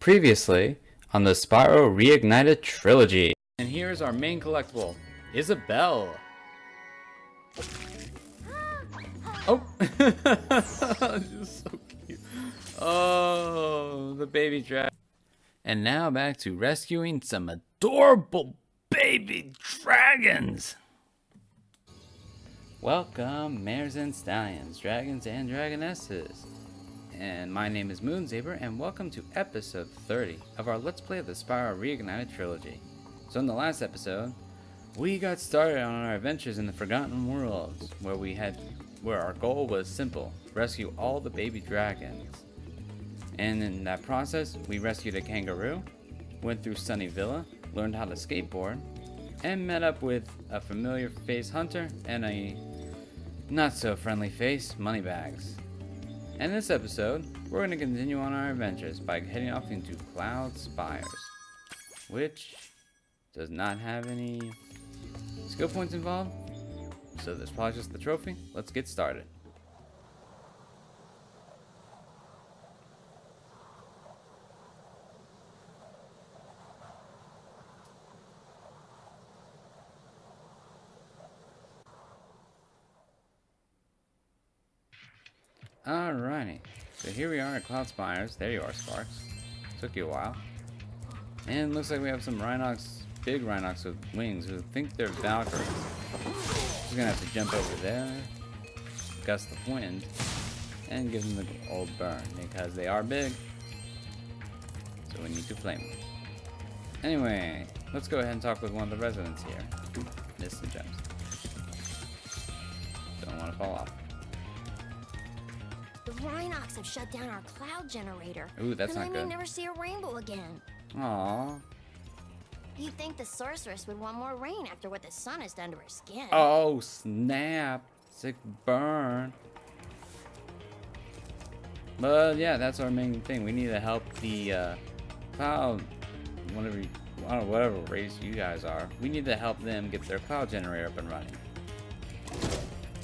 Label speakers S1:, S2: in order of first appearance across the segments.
S1: Previously on the Spyro Reignited trilogy. And here's our main collectible, Isabelle. Oh! She's so cute. Oh, the baby dragon. And now back to rescuing some adorable baby dragons. Welcome, mares and stallions, dragons and dragonesses. And my name is Moonsaber, and welcome to episode 30 of our Let's Play of the Spyro Reignited trilogy. So in the last episode, we got started on our adventures in the Forgotten Worlds, where our goal was simple: rescue all the baby dragons. And in that process, we rescued a kangaroo, went through Sunny Villa, learned how to skateboard, and met up with a familiar face hunter and a not so friendly face Moneybags. And in this episode, we're going to continue on our adventures by heading off into Cloud Spires, which does not have any skill points involved, so that's probably just the trophy. Let's get started. Alrighty, so here we are at Cloud Spires. There you are, Sparks. Took you a while. And looks like we have some Rhinox, big Rhinox with wings who think they're Valkyries. Just gonna have to jump over there, gust the wind, and give them the old burn because they are big. So we need to flame them. Anyway, let's go ahead and talk with one of the residents here. Missed some gems. Don't want to fall off.
S2: The Rhinox have shut down our cloud generator.
S1: Ooh, that's not
S2: and
S1: good.
S2: I may never see a rainbow again.
S1: Aww.
S2: You'd think the sorceress would want more rain after what the sun has done to her skin.
S1: Oh, snap. Sick burn. But yeah, that's our main thing. We need to help the cloud, whatever race you guys are. We need to help them get their cloud generator up and running.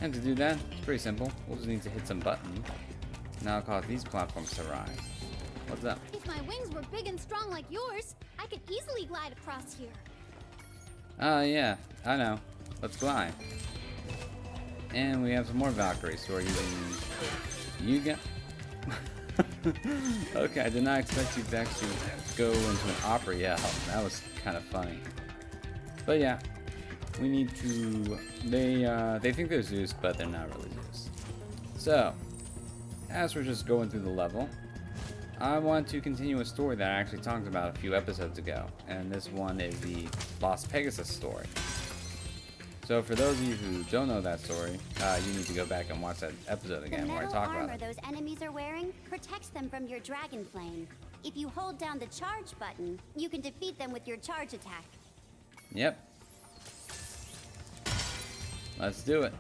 S1: And to do that, it's pretty simple. We'll just need to hit some buttons. Now I'll cause these platforms to rise. What's up?
S3: If my wings were big and strong like yours, I could easily glide across here.
S1: Yeah, I know. Let's glide. And we have some more Valkyries who are using Yuga. Okay, I did not expect you to actually go into an opera yell. That was kind of funny. But yeah, we need to. They think they're Zeus, but they're not really Zeus. So, as we're just going through the level, I want to continue a story that I actually talked about a few episodes ago, and this one is the Lost Pegasus story. So for those of you who don't know that story, you need to go back and watch that episode again where I talk about it.
S3: The metal armor those enemies are wearing protects them from your dragon flame. If you hold down the charge button, you can defeat them with your charge attack.
S1: Yep. Let's do it.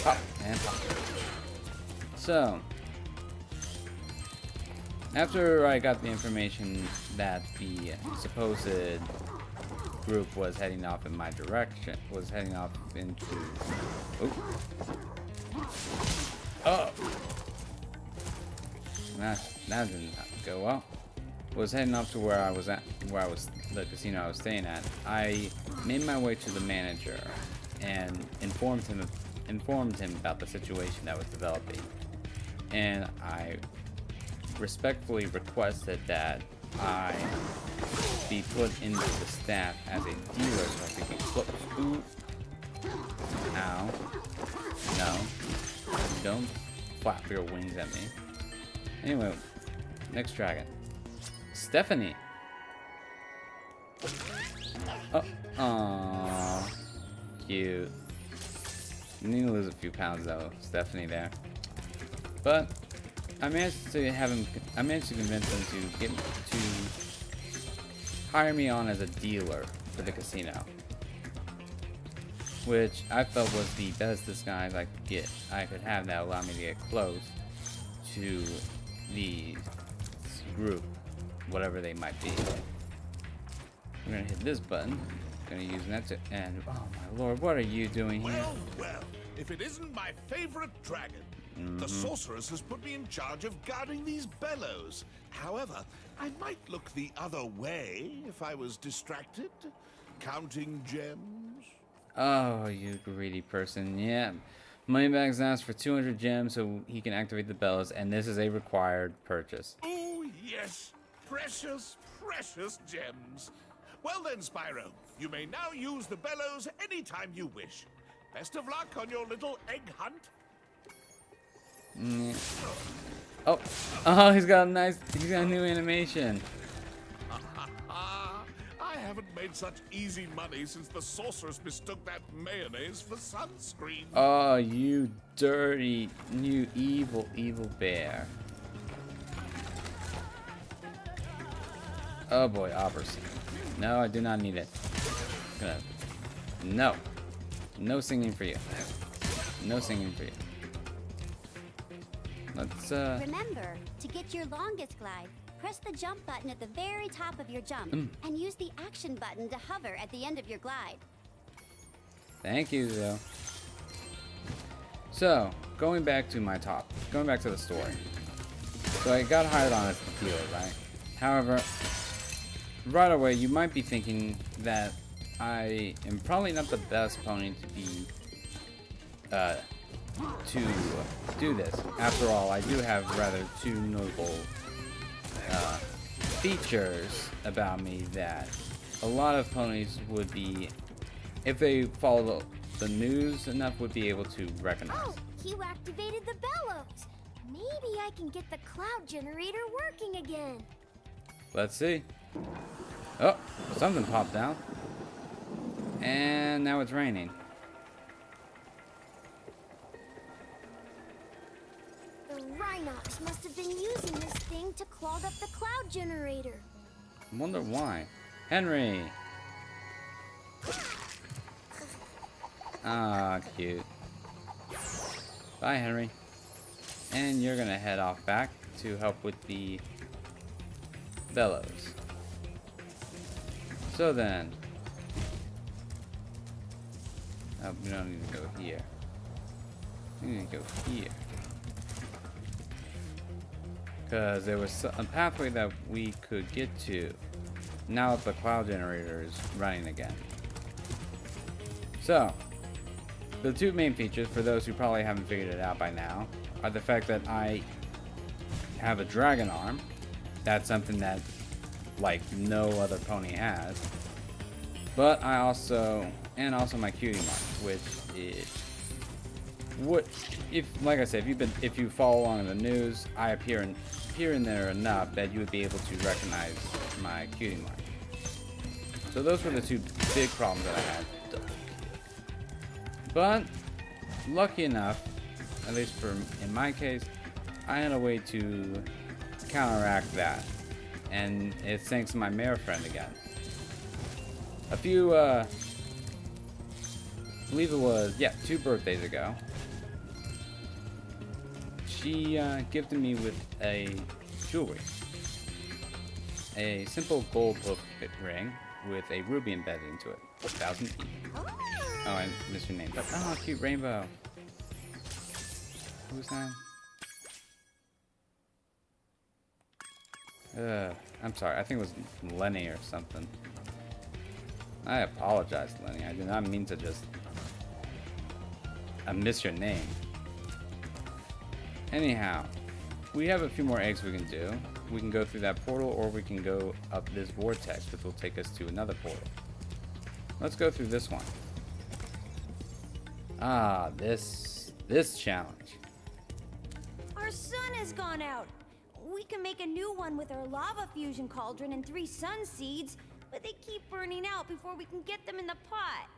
S1: Pop and pop. So, after I got the information that the supposed group was heading off in my direction, was heading off into... Oh! That didn't go well. Was heading off to where I was at, the casino I was staying at. I made my way to the manager and informed him about the situation that was developing. And I respectfully requested that I be put into the staff as a dealer so I could be close. Ooh. Ow. No. Don't flap your wings at me. Anyway, next dragon. Stephanie. Oh. Aww. Cute. You need to lose a few pounds though, Stephanie there. But I managed to convince him to hire me on as a dealer for the casino, which I felt was the best disguise I could have that allowed me to get close to the group, whatever they might be. We're gonna hit this button. Gonna use that to and oh my lord, what are you doing here?
S4: Well, if it isn't my favorite dragon. The sorceress has put me in charge of guarding these bellows. However, I might look the other way if I was distracted. Counting gems.
S1: Oh, you greedy person. Yeah. Moneybags asks for 200 gems so he can activate the bellows, and this is a required purchase.
S4: Oh, yes. Precious, precious gems. Well then, Spyro, you may now use the bellows anytime you wish. Best of luck on your little egg hunt.
S1: Oh, he's got a new animation.
S4: I haven't made such easy money since the sorceress mistook that mayonnaise for sunscreen.
S1: Oh, you dirty, you evil bear. Oh boy, opera singing. No, I do not need it. No. No singing for you. No singing for you. Let's,
S3: Remember, to get your longest glide, press the jump button at the very top of your jump, and use the action button to hover at the end of your glide.
S1: Thank you, Zoe. So, going back to the story. So I got hired on as the dealer, right? However, right away, you might be thinking that I am probably not the best pony to be, to do this. After all, I do have rather two notable features about me that a lot of ponies would be, if they follow the news enough, would be able to recognize.
S2: Oh, you activated the bellows. Maybe I can get the cloud generator working again.
S1: Let's see. Oh, something popped out. And now it's raining.
S2: The Rhinox must have been using this thing to clog up the cloud generator.
S1: I wonder why. Henry! Ah, cute. Bye, Henry. And you're gonna head off back to help with the bellows. So then, we don't need to go here. We need to go here. Because there was a pathway that we could get to now that the cloud generator is running again. So, the two main features, for those who probably haven't figured it out by now, are the fact that I have a dragon arm. That's something that, like, no other pony has. But I also, and also my cutie mark, which is, like I said, if you follow along in the news, I appear in there enough that you would be able to recognize my cutie mark. So those were the two big problems that I had. But lucky enough, at least in my case, I had a way to counteract that, and it's thanks to my mare friend again. A few, I believe it was, 2 birthdays ago, she gifted me with a jewelry. A simple gold hook ring with a ruby embedded into it. 1,000 E. Oh, I missed your name, but oh, cute rainbow. Who's that? I'm sorry, I think it was Lenny or something. I apologize, Lenny. I did not mean to just... I missed your name. Anyhow, we have a few more eggs we can do. We can go through that portal, or we can go up this vortex, which will take us to another portal. Let's go through this one. Ah, this challenge.
S5: Our sun has gone out. We can make a new one with our lava fusion cauldron and 3 sun seeds, but they keep burning out before we can get them in the pot.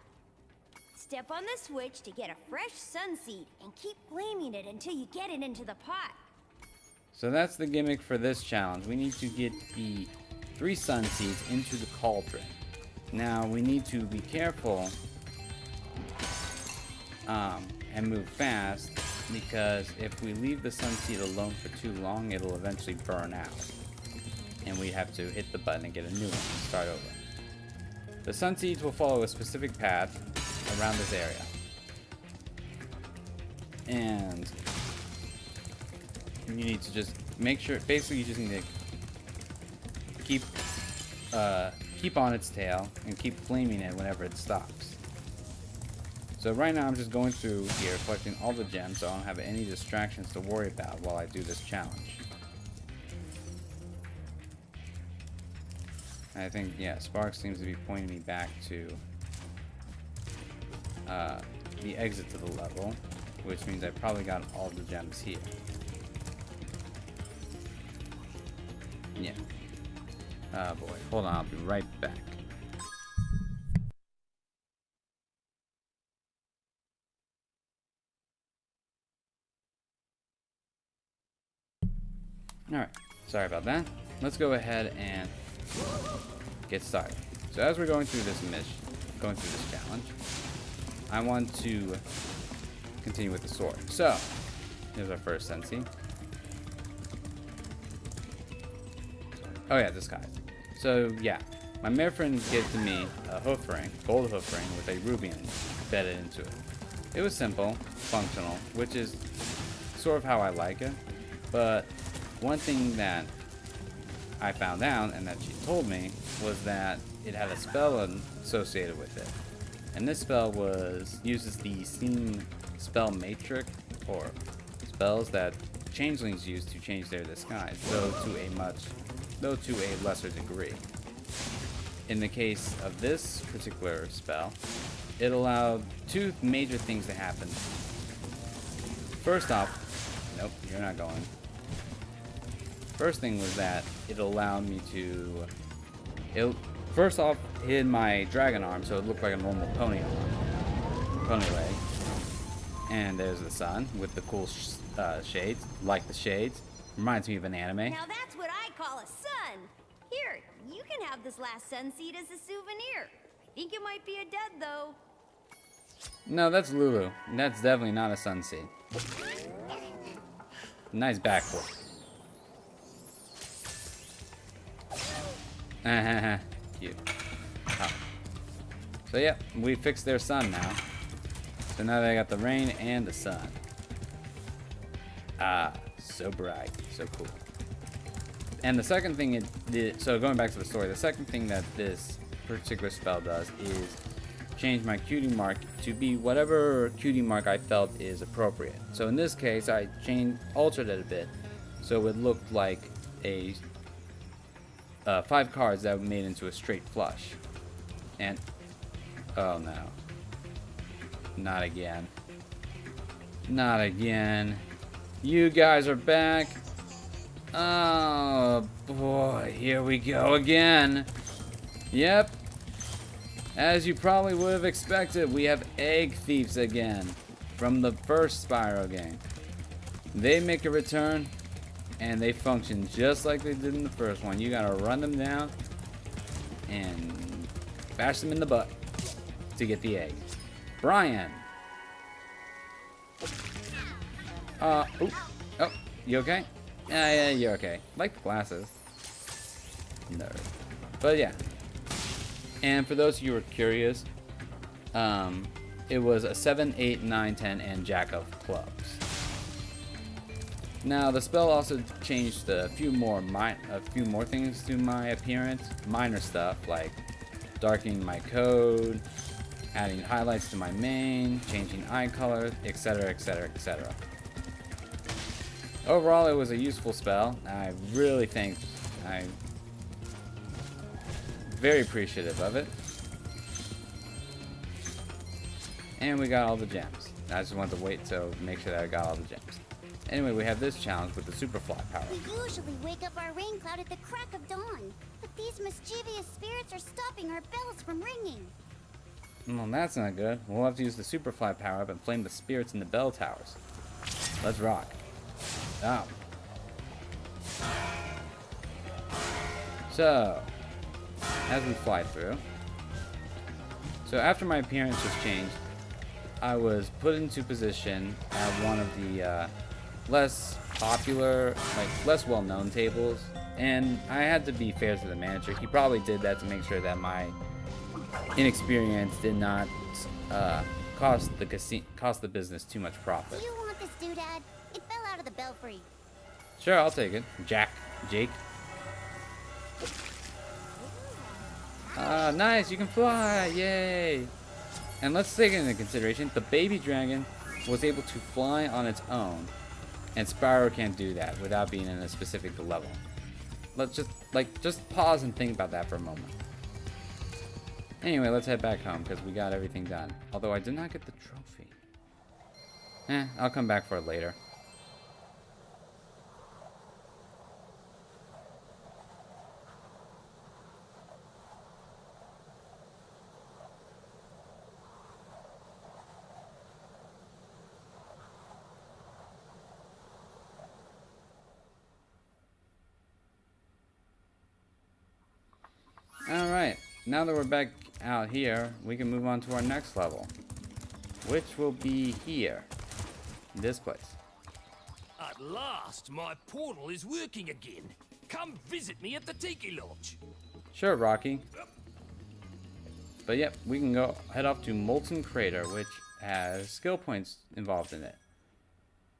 S5: Step on the switch to get a fresh sun seed and keep flaming it until you get it into the pot.
S1: So that's the gimmick for this challenge. We need to get the 3 sun seeds into the cauldron. Now we need to be careful and move fast, because if we leave the sun seed alone for too long, it'll eventually burn out. And we have to hit the button and get a new one and start over. The sun seeds will follow a specific path around this area. And you need to just make sure, basically you just need to keep on its tail and keep flaming it whenever it stops. So right now I'm just going through here collecting all the gems so I don't have any distractions to worry about while I do this challenge. I think, yeah, Spark seems to be pointing me back to the exit to the level, which means I probably got all the gems here. Yeah. Oh boy, hold on, I'll be right back. Alright, sorry about that. Let's go ahead and get started. So as we're going through this challenge, I want to continue with the sword. So, here's our first Sensi. Oh yeah, disguise. So yeah, my mirror friend gave to me a hoof ring, gold hoof ring with a ruby embedded into it. It was simple, functional, which is sort of how I like it. But one thing that I found out, and that she told me, was that it had a spell associated with it. And this spell uses the Steam spell matrix, or spells that changelings use to change their disguise, though to a lesser degree. In the case of this particular spell, it allowed two major things to happen. First off, nope, you're not going. First thing was that it allowed me to, first off, hid my dragon arm so it looked like a normal pony leg. And there's the sun with the cool shades, like the shades. Reminds me of an anime.
S5: Now that's what I call a sun. Here, you can have this last sun seed as a souvenir. I think it might be a dud though.
S1: No, that's Lulu. That's definitely not a sun seed. Nice backflip. Cute. Oh. So yeah, we fixed their sun now. So now they got the rain and the sun. Ah, so bright, so cool. And the second thing it did, so going back to the story, the second thing that this particular spell does is change my cutie mark to be whatever cutie mark I felt is appropriate. So in this case, I altered it a bit, so it looked like a 5 cards that were made into a straight flush. And oh no, not again, not again. You guys are back. Oh boy, here we go again. Yep. As you probably would have expected, we have egg thieves again from the first Spyro game. They make a return and they function just like they did in the first one. You gotta run them down and bash them in the butt to get the egg. Brian. Oh, you okay? Yeah, you're okay. Like the glasses. Nerd. But yeah. And for those of you who are curious, it was a 7, 8, 9, 10, and Jack of clubs. Now the spell also changed a few more things to my appearance. Minor stuff like darkening my code, adding highlights to my mane, changing eye color, etc., etc., etc. Overall, it was a useful spell. I'm very appreciative of it. And we got all the gems. I just wanted to wait to make sure that I got all the gems. Anyway, we have this challenge with the Superfly power.
S3: We usually wake up our rain cloud at the crack of dawn, but these mischievous spirits are stopping our bells from ringing.
S1: Well, that's not good. We'll have to use the Superfly power up and flame the spirits in the bell towers. Let's rock. Oh. So, as we fly through. So after my appearance was changed, I was put into position at one of the less popular, less well-known tables. And I had to be fair to the manager. He probably did that to make sure that my inexperience did not cost the business too much profit.
S3: Do you want this doodad? It fell out of the belfry.
S1: Sure, I'll take it. Jake. Nice, you can fly, yay! And let's take it into consideration, the baby dragon was able to fly on its own, and Spyro can't do that without being in a specific level. Let's just pause and think about that for a moment. Anyway, let's head back home, because we got everything done. Although I did not get the trophy. I'll come back for it later. Alright, now that we're back out here, we can move on to our next level, which will be here, this place.
S6: At last, my portal is working again. Come visit me at the Tiki Lodge.
S1: Sure, Rocky. But yep, we can go head off to Molten Crater, which has skill points involved in it.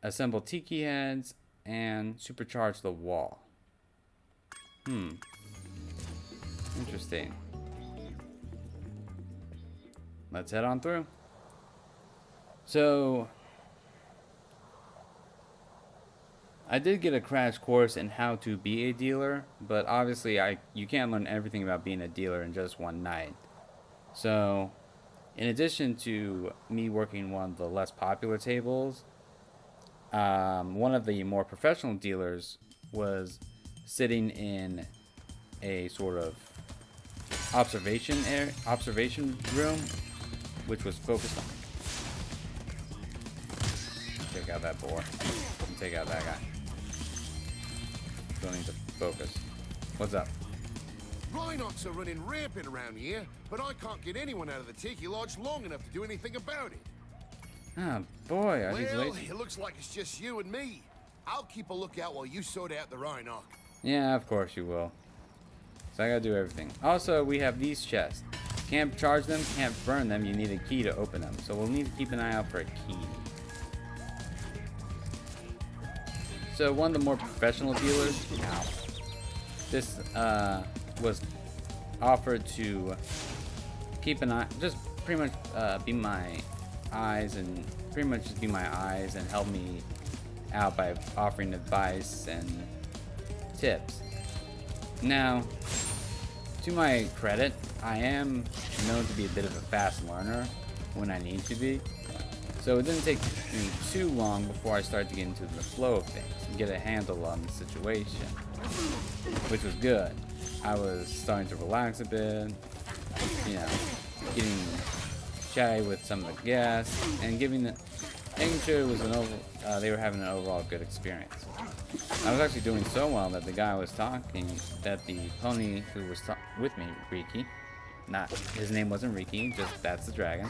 S1: Assemble tiki heads and supercharge the wall. Interesting. Let's head on through. So, I did get a crash course in how to be a dealer, but obviously you can't learn everything about being a dealer in just one night. So, in addition to me working one of the less popular tables, one of the more professional dealers was sitting in a sort of observation room, which was focused on. Take out that boar and take out that guy. Don't need to focus. What's up?
S7: Rhinox are running rampant around here, but I can't get anyone out of the Tiki Lodge long enough to do anything about it.
S1: Oh boy, are these
S7: Well,
S1: lazy?
S7: it looks like it's just you and me. I'll keep a lookout while you sort out the Rhinox.
S1: Yeah, of course you will. So I gotta do everything. Also, we have these chests. Can't charge them, can't burn them. You need a key to open them. So we'll need to keep an eye out for a key. So one of the more professional dealers, this was offered to keep an eye, just pretty much be my eyes and help me out by offering advice and tips. Now, to my credit, I am known to be a bit of a fast learner when I need to be. So it didn't take me too long before I started to get into the flow of things and get a handle on the situation, which was good. I was starting to relax a bit, you know, getting chatty with some of the guests, and making sure it was they were having an overall good experience. I was actually doing so well that the guy I was talking, that the pony who was with me, Riki, his name wasn't Riki, just that's the dragon.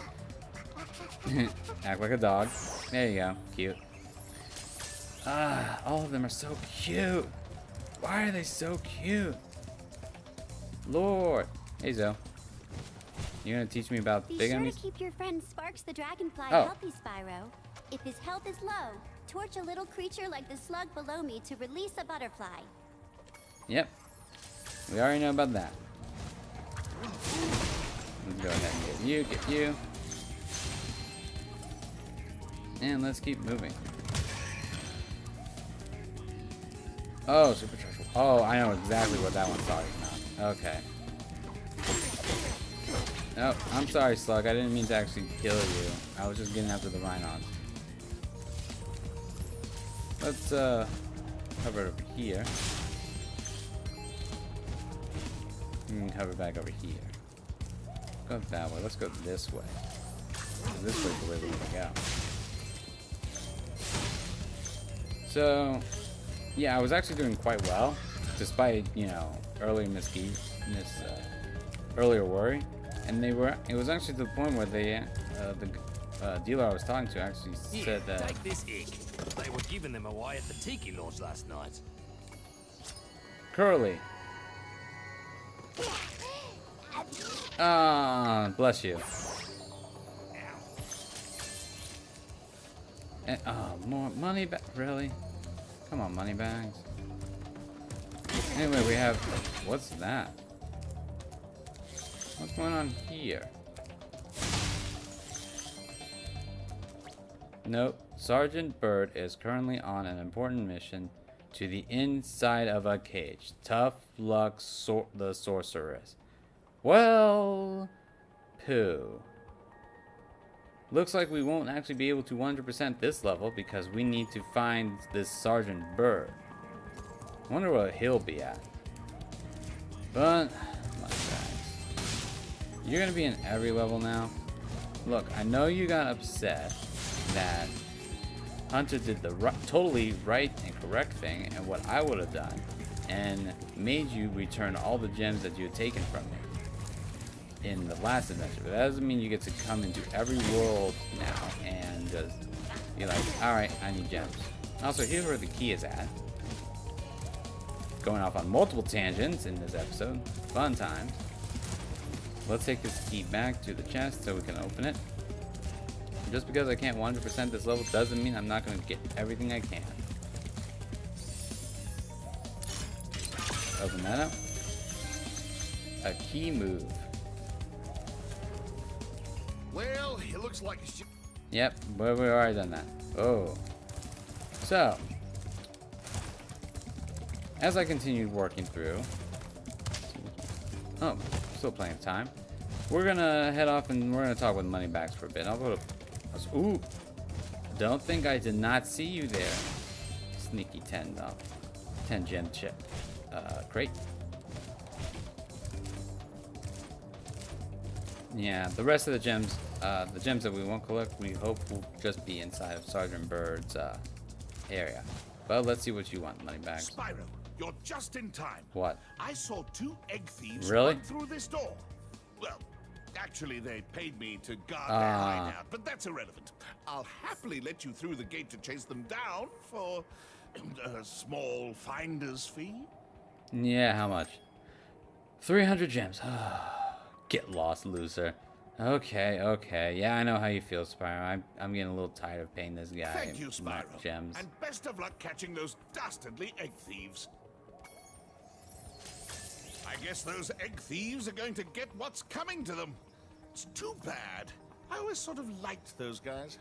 S1: Act like a dog. There you go, cute. All of them are so cute. Why are they so cute? Lord. Hey, Zoe. You gonna teach me about
S3: Be
S1: big
S3: sure
S1: enemies?
S3: to keep your friend Sparks the Dragonfly
S1: Oh.
S3: healthy, Spyro. If his health is low, torch a little creature like the slug below me to release a butterfly.
S1: Yep. We already know about that. Let's go ahead and get you. And let's keep moving. Oh, supercharge. Oh, I know exactly what that one's talking about. Okay. Oh, I'm sorry, Slug. I didn't mean to actually kill you. I was just getting after the Rhinox. Let's hover over here. We can hover back over here. Go that way. Let's go this way. This way's the way we want to go. So, yeah, I was actually doing quite well, despite, you know, earlier earlier worry. And it was actually to the point where the dealer I was talking to actually said that.
S6: Take this egg. They were giving them away at the Tiki Lodge last night.
S1: Curly. Ah, bless you. And, oh, more money back, really? Come on, money bags. Anyway, we have... What's that? What's going on here? Nope. Sergeant Bird is currently on an important mission to the inside of a cage. Tough luck, the sorceress. Well, poo. Looks like we won't actually be able to 100% this level because we need to find this Sergeant Bird. I wonder what he'll be at. But, my guys, you're gonna be in every level now. Look, I know you got upset that Hunter did the totally right and correct thing and what I would have done and made you return all the gems that you had taken from me in the last adventure. But that doesn't mean you get to come into every world now and just be like, alright, I need gems. Also, here's where the key is at. Going off on multiple tangents in this episode. Fun times. Let's take this key back to the chest so we can open it. Just because I can't 100% this level doesn't mean I'm not going to get everything I can. Open that up. A key move.
S7: Well, it looks like it's...
S1: Yep, but we already done that. Oh. So, as I continued working through... Oh, still plenty of time. We're gonna head off and we're gonna talk with Moneybags for a bit. I'll go to... Ooh! Don't think I did not see you there. Sneaky 10 gem chip. Crate. Yeah, the rest of the gems that we won't collect, we hope will just be inside of Sergeant Bird's area. But let's see what you want, Moneybags.
S4: Spyro, you're just in time.
S1: What?
S4: I saw 2 egg thieves
S1: Really?
S4: run through this door. Well, actually, they paid me to guard their hideout, but that's irrelevant. I'll happily let you through the gate to chase them down for a small finder's fee.
S1: Yeah, how much? 300 gems. Get lost, loser. Okay. Yeah, I know how you feel, Spyro. I'm getting a little tired of paying this guy
S4: Thank you, Spyro.
S1: gems.
S4: And best of luck catching those dastardly egg thieves. I guess those egg thieves are going to get what's coming to them. It's too bad. I always sort of liked those guys.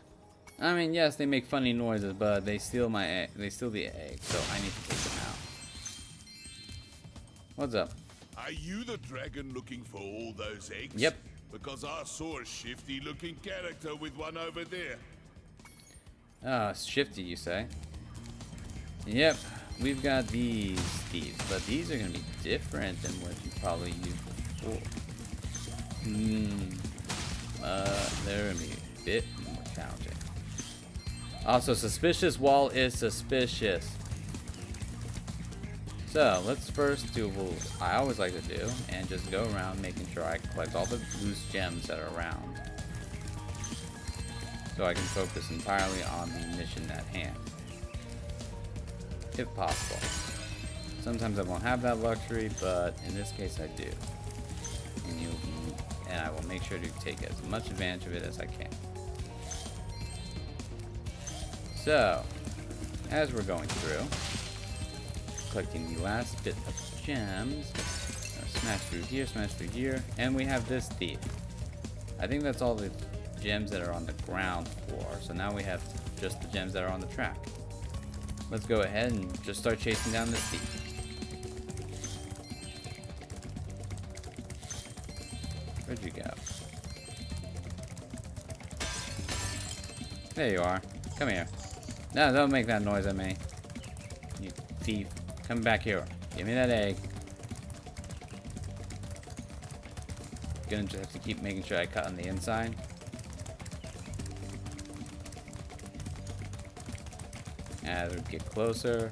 S1: I mean, yes, they make funny noises, but they steal my egg. They steal the egg, so I need to take them out. What's up?
S4: Are you the dragon looking for all those eggs?
S1: Yep.
S4: Because I saw a shifty-looking character with one over there.
S1: Shifty, you say? Yep, we've got these thieves, but these are going to be different than what you probably used before. They're going to be a bit more challenging. Also, suspicious wall is suspicious. So, let's first do what I always like to do, and just go around making sure I collect all the loose gems that are around. So I can focus entirely on the mission at hand. If possible. Sometimes I won't have that luxury, but in this case I do. And I will make sure to take as much advantage of it as I can. So, as we're going through, collecting the last bit of gems, smash through here, and we have this thief. I think that's all the gems that are on the ground floor, so now we have just the gems that are on the track. Let's go ahead and just start chasing down this thief. Where'd you go? There you are. Come here. No, don't make that noise at me. You thief. Come back here. Give me that egg. Gonna just have to keep making sure I cut on the inside. As we get closer,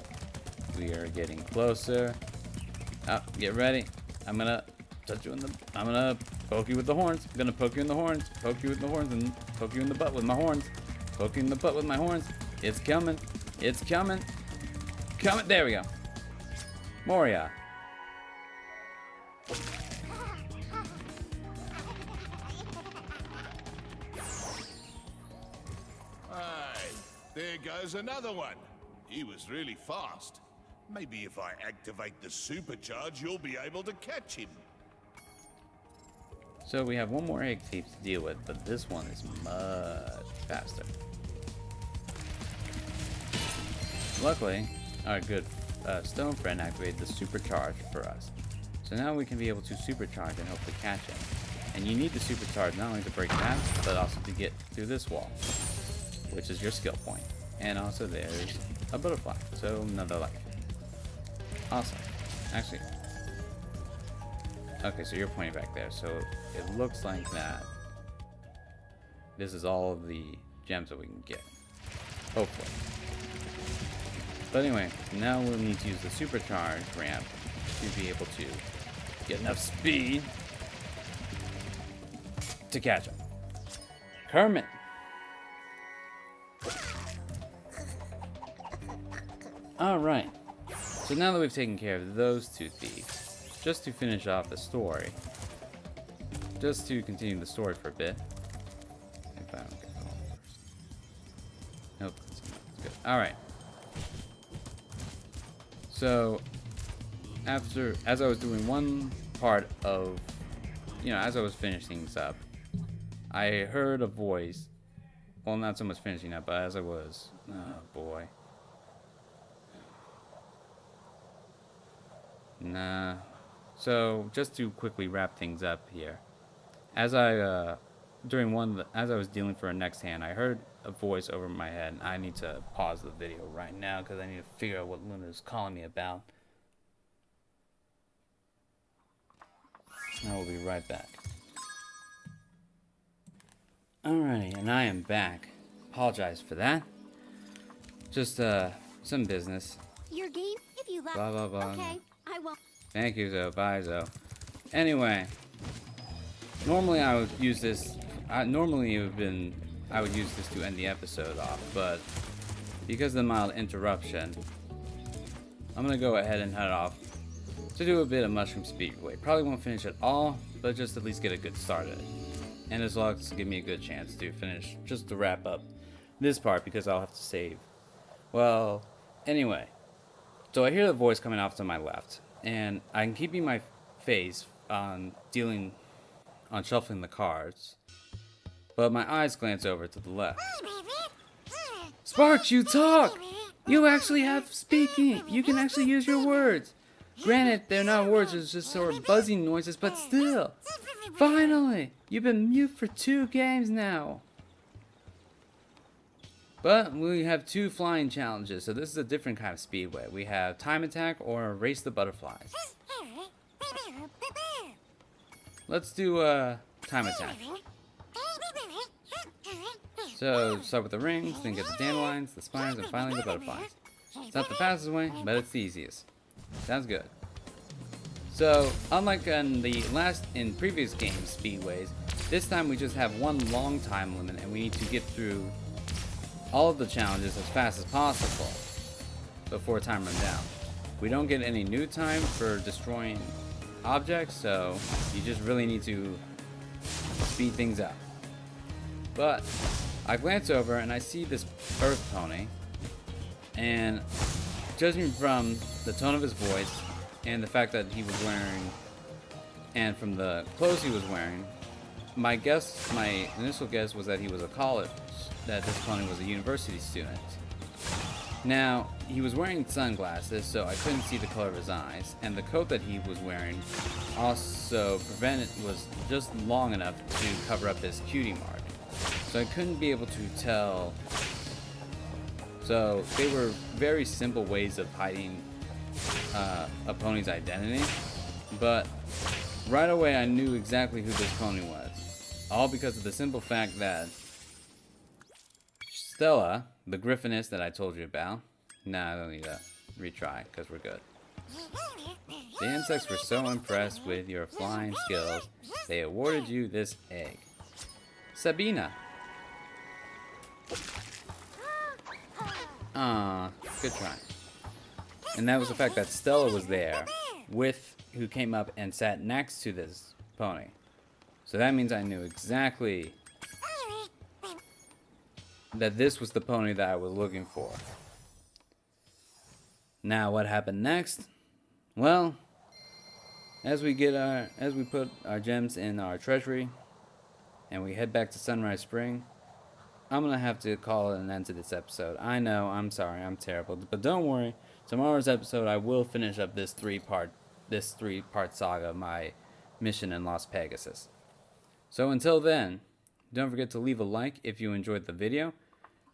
S1: we are getting closer. Oh, get ready. I'm gonna touch you in the. I'm gonna poke you with the horns. I'm gonna poke you in the horns. Poke you with the horns and poke you in the butt with my horns. Poke you in the butt with my horns. It's coming. It's coming. Coming. There we go. Moria.
S4: Aye, there goes another one. He was really fast. Maybe if I activate the supercharge, you'll be able to catch him.
S1: So we have one more egg thief to deal with, but this one is much faster. Luckily, our good stone friend activated the supercharge for us. So now we can be able to supercharge and hopefully catch him. And you need the supercharge not only to break that, but also to get through this wall, which is your skill point. And also there's a butterfly, so another life. Awesome. Actually, okay, so you're pointing back there, so it looks like that this is all of the gems that we can get. Hopefully. But anyway, now we'll need to use the supercharged ramp to be able to get enough speed to catch him. Kermit! Alright, so now that we've taken care of those two thieves, just to finish off the story, just to continue the story for a bit. If I don't get the hole first. Nope, that's good. Alright. So, as I was doing one part of, as I was finishing things up, I heard a voice. Well, not so much finishing up, but as I was, oh boy. Nah. So, just to quickly wrap things up here, as I was dealing for a next hand, I heard a voice over my head, and I need to pause the video right now because I need to figure out what Luna's calling me about. I will be right back. Alrighty, and I am back. Apologize for that. Just some business.
S3: Your game, if you like.
S1: Blah blah blah.
S3: Okay, I won't.
S1: Thank you, Zo. Bye, Zo. Anyway, normally I would use this. I would use this to end the episode off, but because of the mild interruption, I'm gonna go ahead and head off to do a bit of Mushroom Speedway. Probably won't finish it all, but just at least get a good start at it. And as well as give me a good chance to finish, just to wrap up this part because I'll have to save. Well, anyway, so I hear the voice coming off to my left, and I'm keeping my face on shuffling the cards, but my eyes glance over to the left. Sparks, you talk! You actually have speaking! You can actually use your words! Granted, they're not words, it's just sort of buzzing noises, but still! Finally! You've been mute for 2 games now! But we have 2 flying challenges, so this is a different kind of speedway. We have time attack or race the butterflies. Let's do time attack. So start with the rings, then get the dandelions, the spines, and finally the butterflies. It's not the fastest way, but it's the easiest. Sounds good. So unlike in previous games speedways, this time we just have one long time limit, and we need to get through all of the challenges as fast as possible before time runs down. We don't get any new time for destroying objects, so you just really need to speed things up. But I glance over and I see this Earth Pony, and judging from the tone of his voice and the fact that he was wearing, and from the clothes he was wearing, my initial guess was that he was a college, that this pony was a university student. Now, he was wearing sunglasses, so I couldn't see the color of his eyes, and the coat that he was wearing also was just long enough to cover up his cutie mark. So I couldn't be able to tell. So they were very simple ways of hiding a pony's identity, but right away I knew exactly who this pony was. All because of the simple fact that Stella, the Griffiness that I told you about, nah, I don't need to retry because we're good. The insects were so impressed with your flying skills, they awarded you this egg. Sabina. Good try. And that was the fact that Stella was there who came up and sat next to this pony. So that means I knew exactly that this was the pony that I was looking for. Now, what happened next? Well, as we put our gems in our treasury, and we head back to Sunrise Spring, I'm gonna have to call it an end to this episode. I know, I'm sorry, I'm terrible, but don't worry. Tomorrow's episode, I will finish up this three-part saga of my mission in Las Pegasus. So until then, don't forget to leave a like if you enjoyed the video.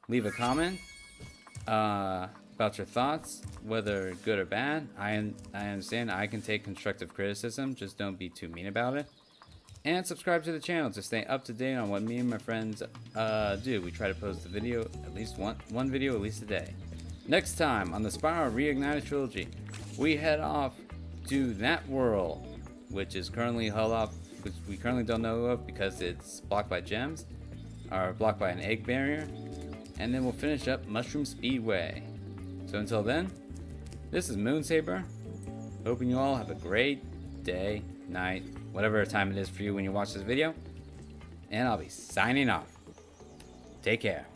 S1: Leave a comment about your thoughts, whether good or bad. I understand I can take constructive criticism, just don't be too mean about it. And subscribe to the channel to stay up to date on what me and my friends do. We try to post the video, at least one video at least a day. Next time on the Spyro Reignited trilogy, we head off to that world, which is currently held off, which we currently don't know of because it's blocked by gems, or blocked by an egg barrier, and then we'll finish up Mushroom Speedway. So until then, this is Moonsaber, hoping you all have a great day, night, whatever time it is for you when you watch this video, and I'll be signing off. Take care.